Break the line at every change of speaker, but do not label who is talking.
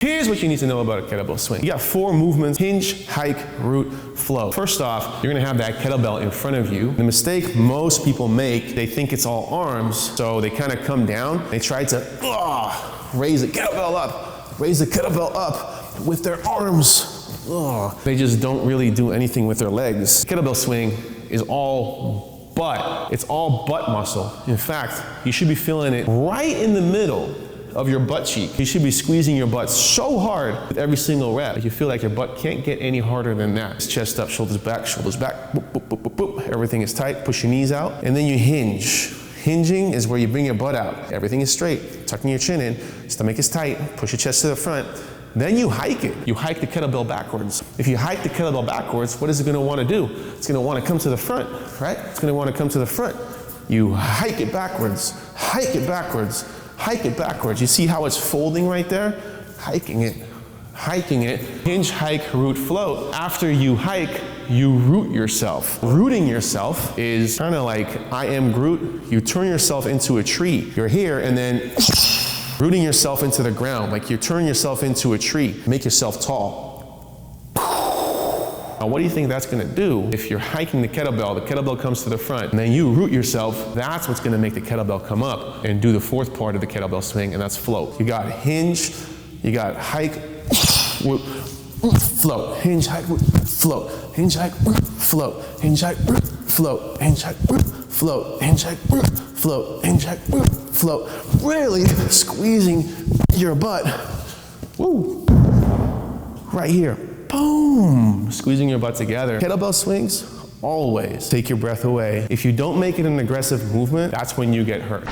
Here's what you need to know about a kettlebell swing. You got 4 movements: hinge, hike, root, float. First off, you're gonna have that kettlebell in front of you. The mistake most people make, they think it's all arms, so they kind of come down. They try to raise the kettlebell up with their arms. They just don't really do anything with their legs. Kettlebell swing is all butt. It's all butt muscle. In fact, you should be feeling it right in the middle of your butt cheek. You should be squeezing your butt so hard with every single rep. You feel like your butt can't get any harder than that. It's chest up, shoulders back, boop, boop, boop, boop, boop. Everything is tight, push your knees out, and then you hinge. Hinging is where you bring your butt out. Everything is straight, tucking your chin in, stomach is tight, push your chest to the front. Then you hike it. You hike the kettlebell backwards. If you hike the kettlebell backwards, what is it gonna wanna do? It's gonna wanna come to the front, right? It's gonna wanna come to the front. You hike it backwards, hike it backwards, hike it backwards. You see how it's folding right there? Hiking it, hiking it. Hinge, hike, root, float. After you hike, you root yourself. Rooting yourself is kind of like I am Groot. You turn yourself into a tree. You're here and then rooting yourself into the ground, like you turn yourself into a tree. Make yourself tall. Now, what do you think that's gonna do? If you're hiking the kettlebell comes to the front, and then you root yourself, that's what's gonna make the kettlebell come up and do the 4th part of the kettlebell swing, and that's float. You got hinge, you got hike, root, float, hinge, hike, root, float, hinge, hike, root, float, hinge, hike, root, float, hinge, hike, root, float, hinge, hike, root, float, hinge, hike, root, float. Really squeezing your butt, woo, right here. Boom! Squeezing your butt together. Kettlebell swings, always take your breath away. If you don't make it an aggressive movement, that's when you get hurt.